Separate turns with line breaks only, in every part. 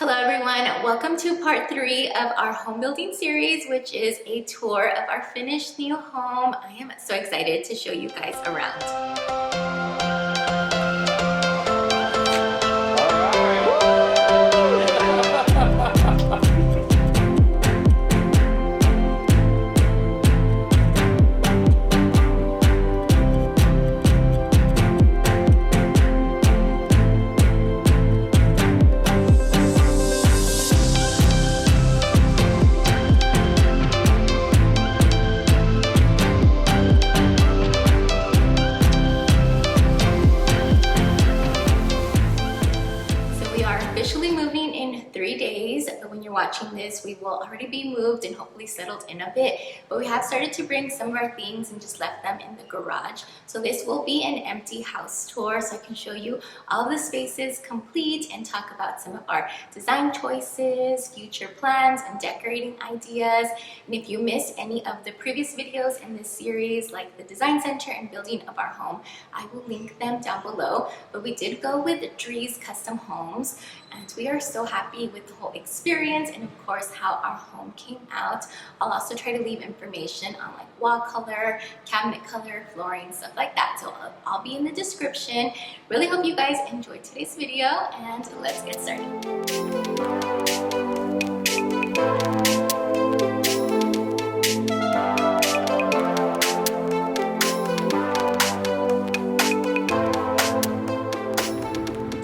Hello everyone, welcome to part 3 of our home building series, which is a tour of our finished new home. I am so excited to show you guys around. Moving in 3 days. When you're watching this, we will already be moved and hopefully settled in a bit, but we have started to bring some of our things and just left them in the garage. So this will be an empty house tour, so I can show you all the spaces complete and talk about some of our design choices, future plans, and decorating ideas. And if you missed any of the previous videos in this series, like the design center and building of our home, I will link them down below. But we did go with Drees Custom Homes, and we are so happy with the whole experience and of course how our home came out. I'll also try to leave information on like wall color, cabinet color, flooring, stuff like that. So I'll be in the description. Really hope you guys enjoyed today's video, and let's get started.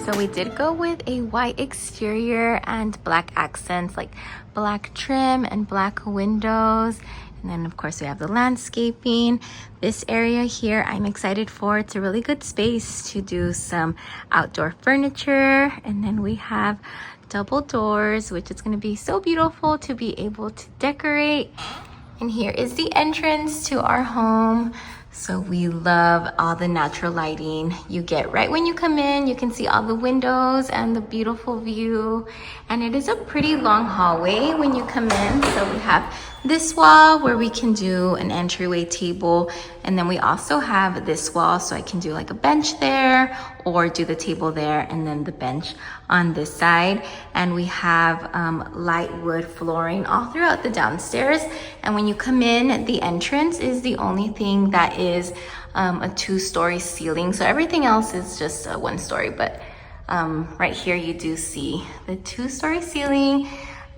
So we did go with a white exterior and black accents, like black trim and black windows. And then of course we have the landscaping. This area here I'm excited for. It's a really good space to do some outdoor furniture. And then we have double doors, which is going to be so beautiful to be able to decorate. And here is the entrance to our home. So we love all the natural lighting you get right when you come in. You can see all the windows and the beautiful view. And it is a pretty long hallway when you come in. So we have this wall where we can do an entryway table. And then we also have this wall so I can do like a bench there or do the table there and then the bench on this side. And we have light wood flooring all throughout the downstairs. And when you come in, the entrance is the only thing that is a 2-story ceiling. So everything else is just a 1-story, but right here you do see the 2-story ceiling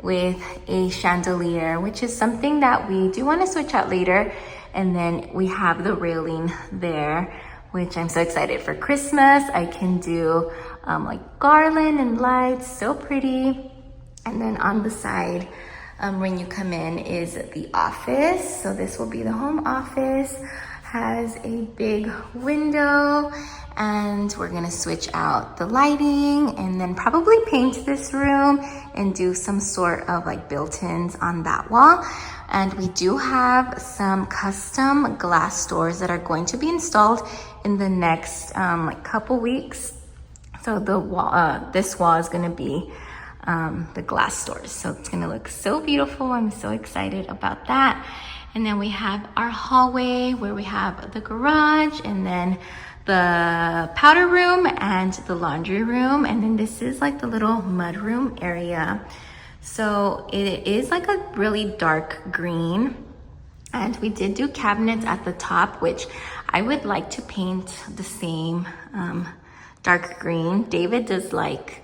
with a chandelier, which is something that we do want to switch out later. And then we have the railing there, which I'm so excited for Christmas. I can do like garland and lights, so pretty. And then on the side, when you come in, is the office. So this will be the home office. Has a big window, and we're gonna switch out the lighting and then probably paint this room and do some sort of like built-ins on that wall. And we do have some custom glass doors that are going to be installed in the next like couple weeks. So the wall, this wall is gonna be the glass doors. So it's gonna look so beautiful. I'm so excited about that. And then we have our hallway where we have the garage and then the powder room and the laundry room. And then this is like the little mudroom area. So it is like a really dark green. And we did do cabinets at the top, which I would like to paint the same dark green. David does like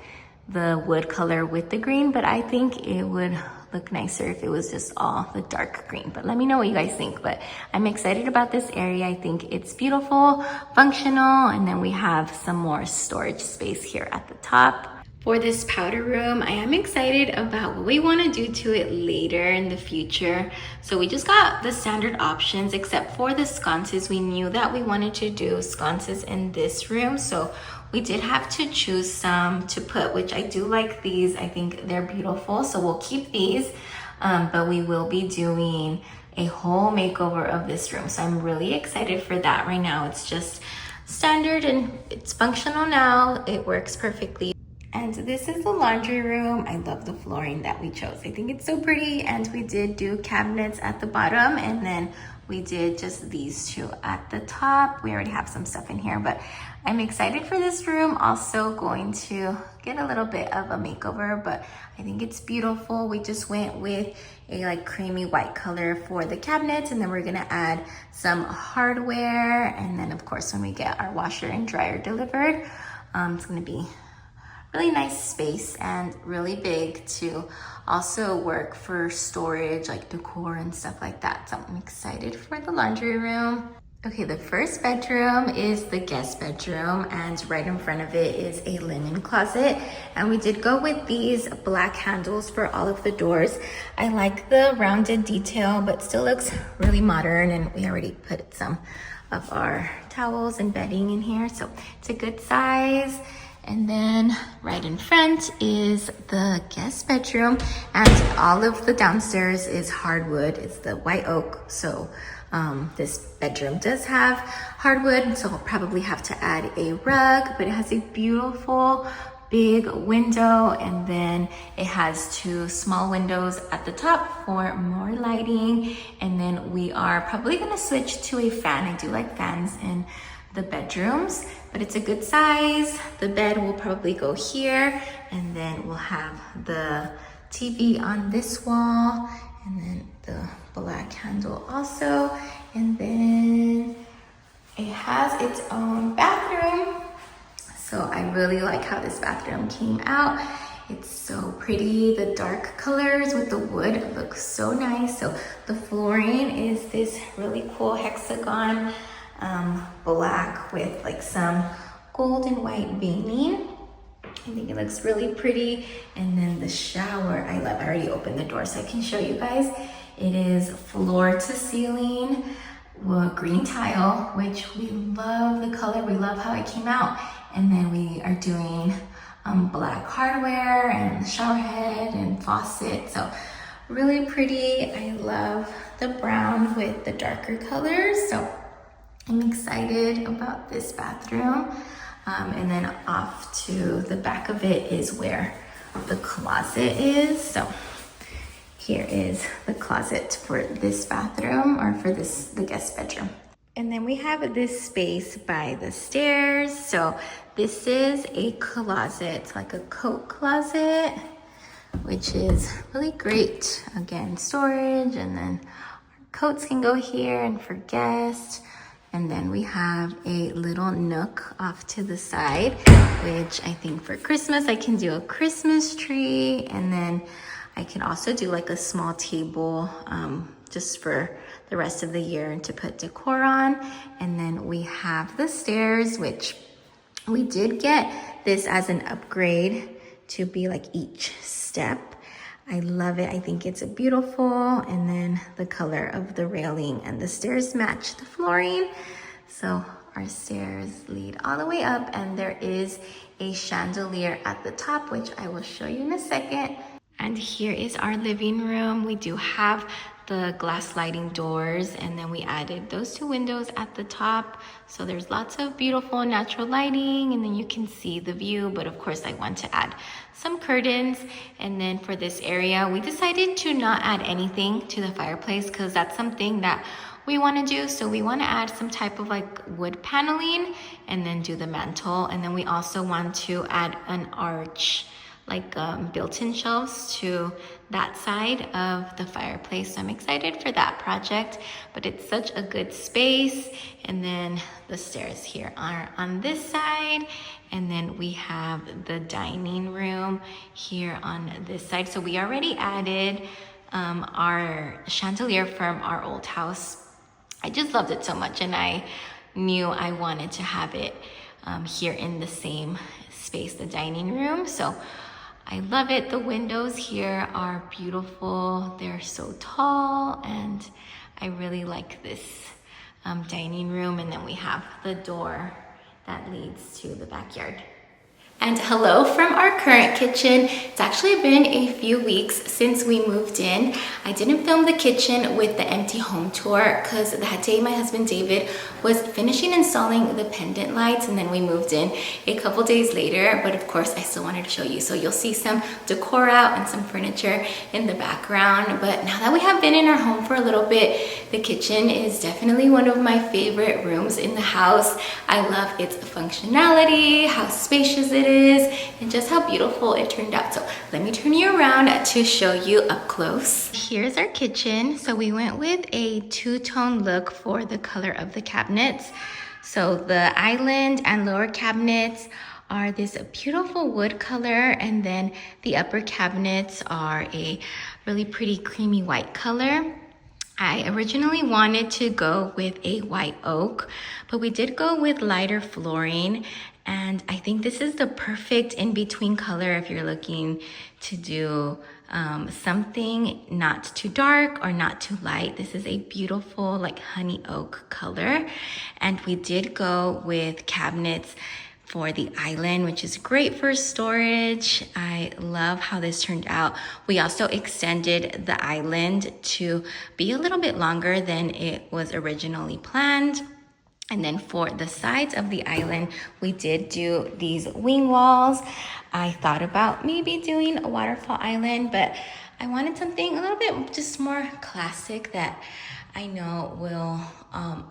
the wood color with the green, but I think it would look nicer if it was just all the dark green. But let me know what you guys think. But I'm excited about this area. I think it's beautiful, functional, and then we have some more storage space here at the top. For this powder room, I am excited about what we want to do to it later in the future. So we just got the standard options except for the sconces. We knew that we wanted to do sconces in this room, so we did have to choose some to put, which I do like these. I think they're beautiful, so we'll keep these, but we will be doing a whole makeover of this room. So I'm really excited for that. Right now it's just standard and it's functional now. It works perfectly. And this is the laundry room. I love the flooring that we chose. I think it's so pretty, and we did do cabinets at the bottom and then we did just these two at the top. We already have some stuff in here, but I'm excited for this room. Also going to get a little bit of a makeover, but I think it's beautiful. We just went with a like creamy white color for the cabinets, and then we're gonna add some hardware. And then of course, when we get our washer and dryer delivered, it's gonna be really nice space and really big to also work for storage, like decor and stuff like that. So I'm excited for the laundry room. Okay, the first bedroom is the guest bedroom, and right in front of it is a linen closet. And we did go with these black handles for all of the doors. I like the rounded detail, but still looks really modern, and we already put some of our towels and bedding in here, so it's a good size. And then right in front is the guest bedroom, and all of the downstairs is hardwood. It's the white oak, so this bedroom does have hardwood, so I'll probably have to add a rug, but it has a beautiful big window, and then it has two small windows at the top for more lighting. And then we are probably gonna switch to a fan. I do like fans in the bedrooms, but it's a good size. The bed will probably go here, and then we'll have the TV on this wall, and then the black handle also. And then it has its own bathroom. So I really like how this bathroom came out. It's so pretty. The dark colors with the wood look so nice. So the flooring is this really cool hexagon black with like some gold and white veining. I think it looks really pretty. And then the shower, I love. I already opened the door so I can show you guys. It is floor to ceiling green tile, which we love the color. We love how it came out. And then we are doing black hardware and shower head and faucet. So really pretty. I love the brown with the darker colors. So I'm excited about this bathroom. And then off to the back of it is where the closet is. So here is the closet for this bathroom, or for the guest bedroom. And then we have this space by the stairs. So this is a closet. It's like a coat closet, which is really great. Again, storage, and then our coats can go here and for guests. And then we have a little nook off to the side, which I think for Christmas, I can do a Christmas tree. And then I can also do like a small table just for the rest of the year to put decor on. And then we have the stairs, which we did get this as an upgrade to be like each step. I love it. I think it's beautiful. And then the color of the railing and the stairs match the flooring. So our stairs lead all the way up, and there is a chandelier at the top, which I will show you in a second. And here is our living room. We do have the glass sliding doors, and then we added those two windows at the top. So there's lots of beautiful natural lighting, and then you can see the view, but of course I want to add some curtains. And then for this area, we decided to not add anything to the fireplace because that's something that we want to do. So we want to add some type of like wood paneling and then do the mantle. And then we also want to add an arch, like built-in shelves to that side of the fireplace. So I'm excited for that project, but it's such a good space. And then the stairs here are on this side. And then we have the dining room here on this side. So we already added our chandelier from our old house. I just loved it so much, and I knew I wanted to have it here in the same space, the dining room. So I love it. The windows here are beautiful. They're so tall, and I really like this dining room. And then we have the door that leads to the backyard. And hello from our current kitchen. It's actually been a few weeks since we moved in. I didn't film the kitchen with the empty home tour because that day my husband David was finishing installing the pendant lights, and then we moved in a couple days later. But of course I still wanted to show you. So you'll see some decor out and some furniture in the background. But now that we have been in our home for a little bit, the kitchen is definitely one of my favorite rooms in the house. I love its functionality, how spacious it is, and just how beautiful it turned out. So let me turn you around to show you up close. Here's our kitchen. So we went with a two-tone look for the color of the cabinets. So the island and lower cabinets are this beautiful wood color, and then the upper cabinets are a really pretty creamy white color. I originally wanted to go with a white oak, but we did go with lighter flooring, and I think this is the perfect in-between color if you're looking to do something not too dark or not too light. This is a beautiful like honey oak color, and we did go with cabinets for the island, which is great for storage. I love how this turned out. We also extended the island to be a little bit longer than it was originally planned. And then for the sides of the island, we did do these wing walls. I thought about maybe doing a waterfall island, but I wanted something a little bit just more classic that I know will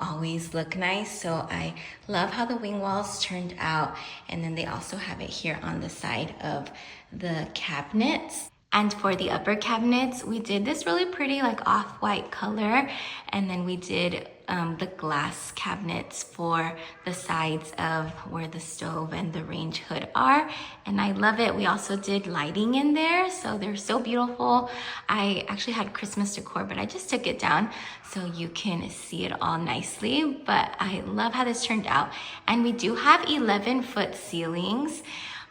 always look nice. So I love how the wing walls turned out. And then they also have it here on the side of the cabinets. And for the upper cabinets, we did this really pretty like off-white color. And then we did the glass cabinets for the sides of where the stove and the range hood are. And I love it. We also did lighting in there, so they're so beautiful. I actually had Christmas decor, but I just took it down so you can see it all nicely. But I love how this turned out. And we do have 11-foot ceilings.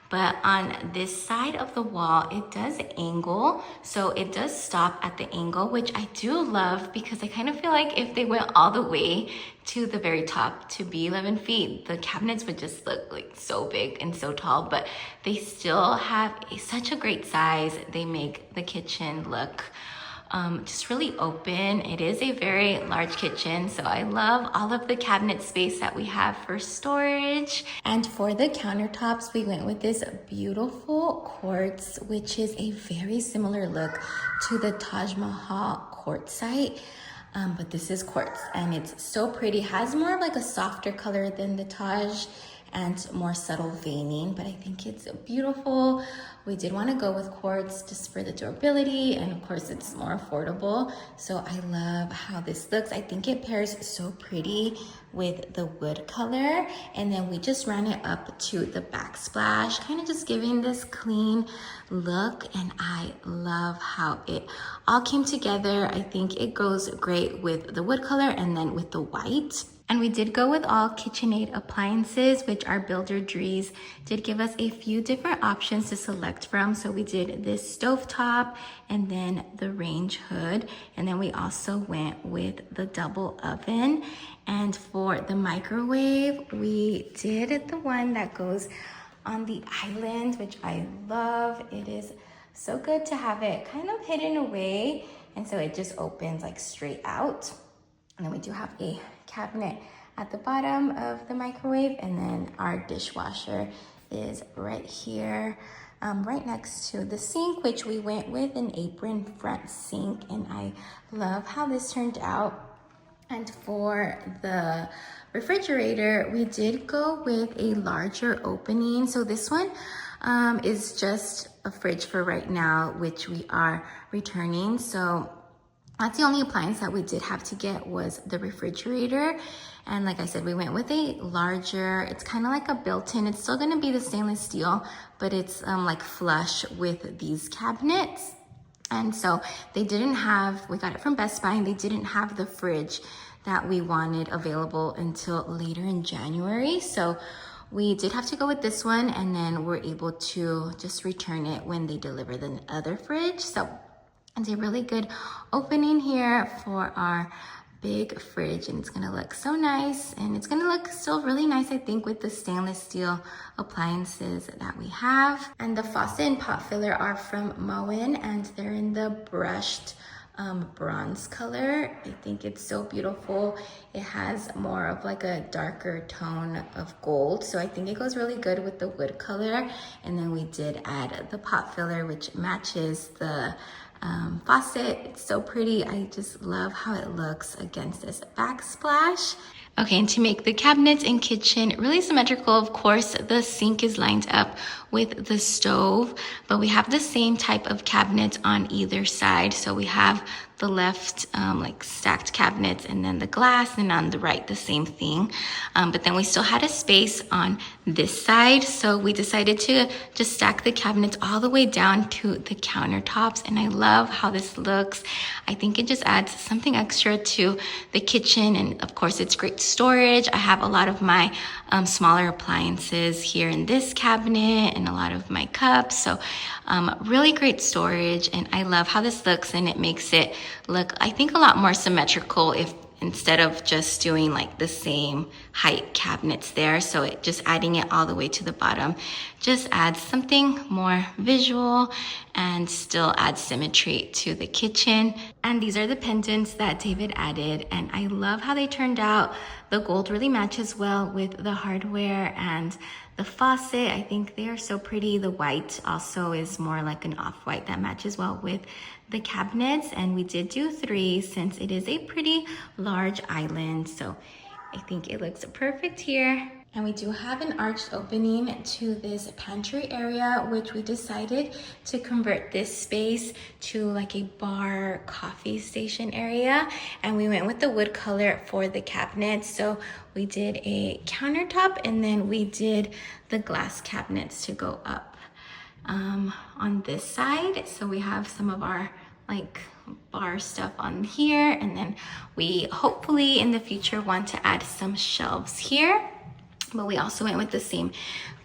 But on this side of the wall, it does angle. So it does stop at the angle, which I do love because I kind of feel like if they went all the way to the very top to be 11 feet, the cabinets would just look like so big and so tall, but they still have such a great size. They make the kitchen look just really open. It is a very large kitchen, so I love all of the cabinet space that we have for storage. And for the countertops, we went with this beautiful quartz, which is a very similar look to the Taj Mahal quartzite. But this is quartz, and it's so pretty. It has more of like a softer color than the Taj and more subtle veining, but I think it's beautiful. We did want to go with quartz just for the durability, and of course it's more affordable. So I love how this looks. I think it pairs so pretty with the wood color. And then we just ran it up to the backsplash, kind of just giving this clean look. And I love how it all came together. I think it goes great with the wood color and then with the white. And we did go with all KitchenAid appliances, which our builder Drees did give us a few different options to select from. So we did this stovetop and then the range hood. And then we also went with the double oven. And for the microwave, we did the one that goes on the island, which I love. It is so good to have it kind of hidden away. And so it just opens like straight out. And then we do have a cabinet at the bottom of the microwave, and then our dishwasher is right here, right next to the sink, which we went with an apron front sink, and I love how this turned out. And for the refrigerator, we did go with a larger opening. So this one is just a fridge for right now, which we are returning. So that's the only appliance that we did have to get was the refrigerator. And like I said, we went with a larger, it's kind of like a built-in, it's still gonna be the stainless steel, but it's like flush with these cabinets. And so they didn't have, we got it from Best Buy, and they didn't have the fridge that we wanted available until later in January. So we did have to go with this one, and then we're able to just return it when they deliver the other fridge. So it's a really good opening here for our big fridge, and it's gonna look so nice, and it's gonna look still really nice, I think, with the stainless steel appliances that we have. And the faucet and pot filler are from Moen, and they're in the brushed bronze color. I think it's so beautiful. It has more of like a darker tone of gold, so I think it goes really good with the wood color. And then we did add the pot filler, which matches the faucet. It's so pretty. I just love how it looks against this backsplash. Okay, and to make the cabinets and kitchen really symmetrical, of course, the sink is lined up with the stove, but we have the same type of cabinets on either side. So we have the left like stacked cabinets, and then the glass, and on the right the same thing. But then we still had a space on this side, so we decided to just stack the cabinets all the way down to the countertops, and I love how this looks. I think it just adds something extra to the kitchen, and of course it's great storage. I have a lot of my smaller appliances here in this cabinet, and a lot of my cups, so really great storage. And I love how this looks, and it makes it look, I think, a lot more symmetrical if instead of just doing like the same height cabinets there. So it just adding it all the way to the bottom just adds something more visual and still adds symmetry to the kitchen. And these are the pendants that David added, and I love how they turned out. The gold really matches well with the hardware and the faucet. I think they are so pretty. The white also is more like an off-white that matches well with the cabinets, and we did do 3 since it is a pretty large island, so I think it looks perfect here. And we do have an arched opening to this pantry area, which we decided to convert this space to like a bar coffee station area. And we went with the wood color for the cabinets. So we did a countertop, and then we did the glass cabinets to go up on this side. So we have some of our like bar stuff on here, and then we hopefully in the future want to add some shelves here. But we also went with the same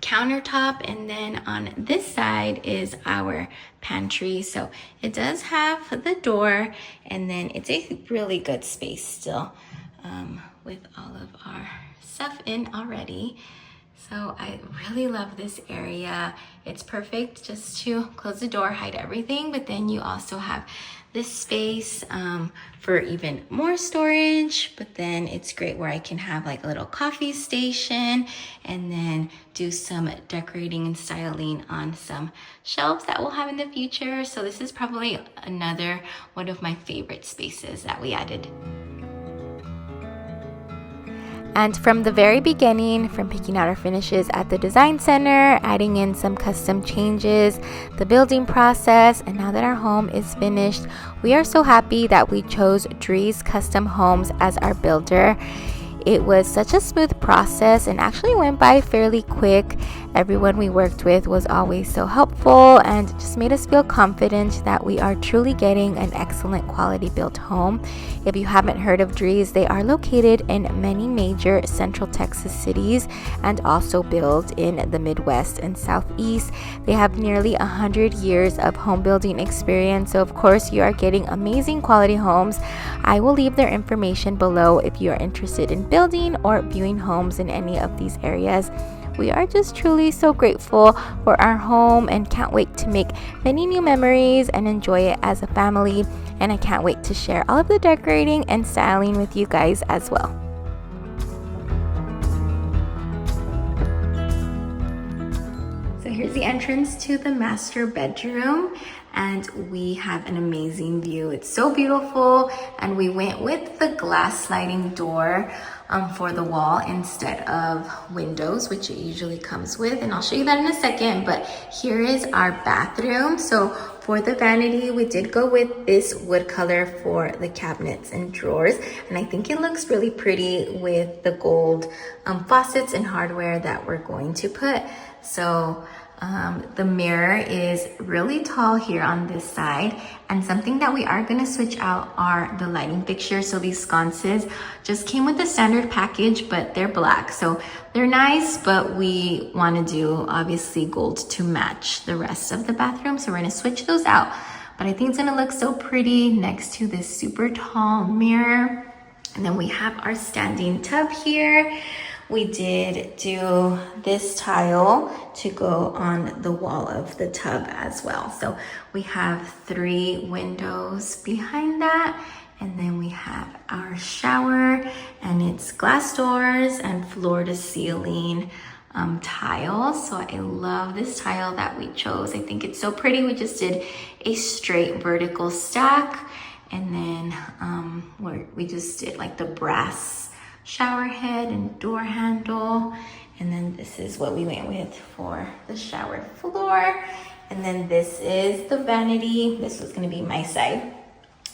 countertop, and then on this side is our pantry. So it does have the door, and then it's a really good space still with all of our stuff in already. So I really love this area. It's perfect just to close the door, hide everything, but then you also have this space for even more storage. But then it's great where I can have like a little coffee station, and then do some decorating and styling on some shelves that we'll have in the future. So this is probably another one of my favorite spaces that we added. And from the very beginning, from picking out our finishes at the design center, adding in some custom changes, the building process, and now that our home is finished, we are so happy that we chose Drees Custom Homes as our builder. It was such a smooth process and actually went by fairly quick. Everyone we worked with was always so helpful and just made us feel confident that we are truly getting an excellent quality built home. If you haven't heard of Drees, they are located in many major central Texas cities and also build in the Midwest and Southeast. They have nearly 100 years of home building experience, so of course you are getting amazing quality homes. I will leave their information below if you are interested in building or viewing homes in any of these areas. We are just truly so grateful for our home and can't wait to make many new memories and enjoy it as a family. And I can't wait to share all of the decorating and styling with you guys as well. So here's the entrance to the master bedroom, and we have an amazing view. It's so beautiful, and we went with the glass sliding door for the wall instead of windows, which it usually comes with, and I'll show you that in a second. But here is our bathroom. So for the vanity, we did go with this wood color for the cabinets and drawers, and I think it looks really pretty with the gold faucets and hardware that we're going to put. So the mirror is really tall here on this side, and something that we are going to switch out are the lighting fixtures. So these sconces just came with the standard package, but they're black, so they're nice, but we want to do obviously gold to match the rest of the bathroom, so we're going to switch those out. But I think it's going to look so pretty next to this super tall mirror. And then we have our standing tub here. We did do this tile to go on the wall of the tub as well. So we have 3 windows behind that. And then we have our shower, and it's glass doors and floor to ceiling tile. So I love this tile that we chose. I think it's so pretty. We just did a straight vertical stack, and then we just did like the brass shower head and door handle. And then this is what we went with for the shower floor. And then this is the vanity. This was gonna be my side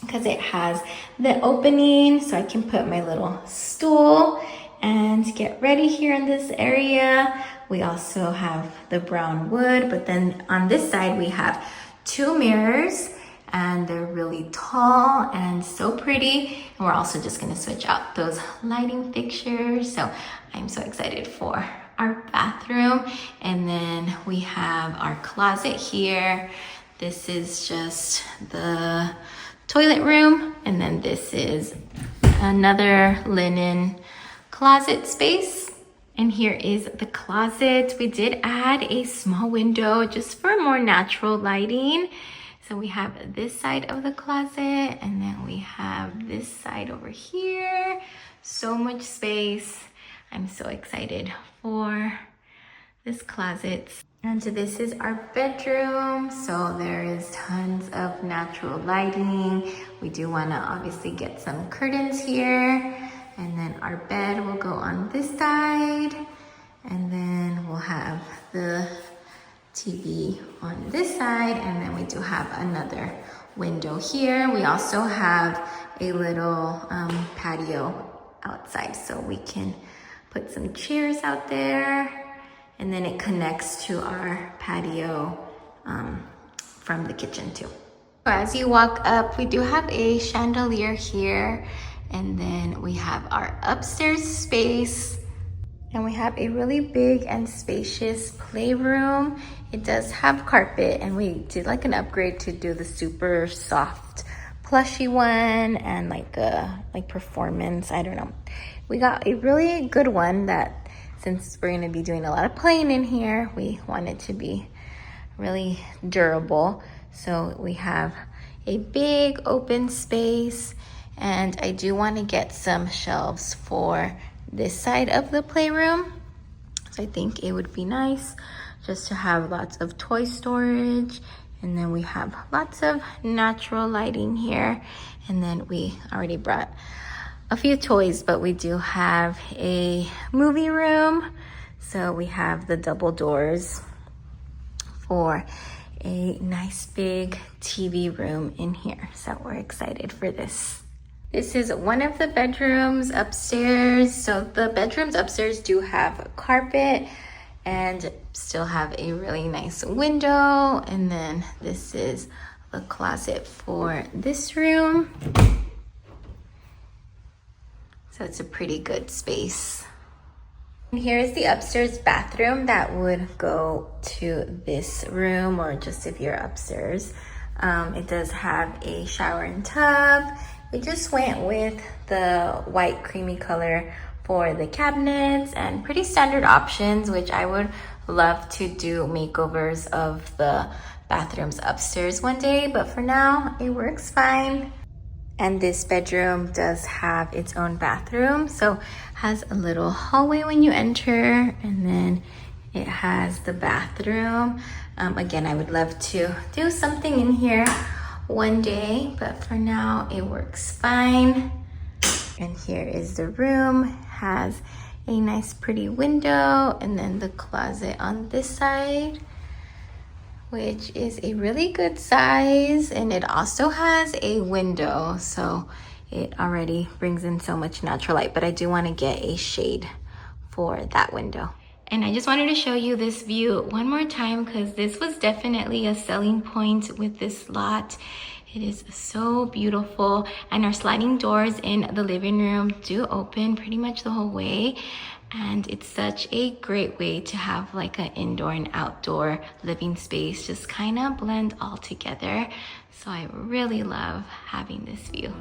because it has the opening so I can put my little stool and get ready here in this area. We also have the brown wood, but then on this side we have 2 mirrors, and they're really tall and so pretty. And we're also just gonna switch out those lighting fixtures. So I'm so excited for our bathroom. And then we have our closet here. This is just the toilet room. And then this is another linen closet space. And here is the closet. We did add a small window just for more natural lighting. So we have this side of the closet, and then we have this side over here. So much space. I'm so excited for this closet. And so this is our bedroom. So there is tons of natural lighting. We do want to obviously get some curtains here. And then our bed will go on this side. And then we'll have the TV on this side, and then we do have another window here. We also have a little patio outside, so we can put some chairs out there, and then it connects to our patio from the kitchen too. So as you walk up, we do have a chandelier here, and then we have our upstairs space. And we have a really big and spacious playroom. It does have carpet, and we did like an upgrade to do the super soft plushy one and like performance, I don't know. We got a really good one that, since we're gonna be doing a lot of playing in here, we want it to be really durable. So we have a big open space, and I do want to get some shelves for this side of the playroom. So I think it would be nice just to have lots of toy storage. And then we have lots of natural lighting here. And then we already brought a few toys, but we do have a movie room. So we have the double doors for a nice big TV room in here. So we're excited for this. This is one of the bedrooms upstairs. So the bedrooms upstairs do have carpet and still have a really nice window. And then this is the closet for this room. So it's a pretty good space. And here's the upstairs bathroom that would go to this room, or just if you're upstairs. It does have a shower and tub. We just went with the white creamy color for the cabinets, and pretty standard options, which I would love to do makeovers of the bathrooms upstairs one day, but for now it works fine. And this bedroom does have its own bathroom, so has a little hallway when you enter, and then it has the bathroom. Again, I would love to do something in here one day, but for now it works fine. And here is the room. Has a nice pretty window, and then the closet on this side, which is a really good size, and it also has a window, so it already brings in so much natural light. But I do want to get a shade for that window. And I just wanted to show you this view one more time, because this was definitely a selling point with this lot. It is so beautiful, and our sliding doors in the living room do open pretty much the whole way. And it's such a great way to have like an indoor and outdoor living space just kind of blend all together. So I really love having this view.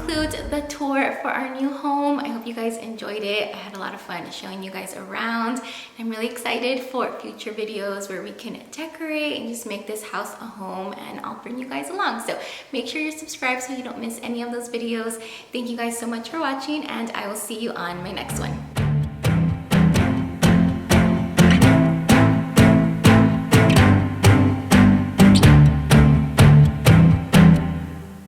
concludes the tour for our new home. I hope you guys enjoyed it. I had a lot of fun showing you guys around. I'm really excited for future videos where we can decorate and just make this house a home, and I'll bring you guys along. So make sure you're subscribed so you don't miss any of those videos. Thank you guys so much for watching, and I will see you on my next one.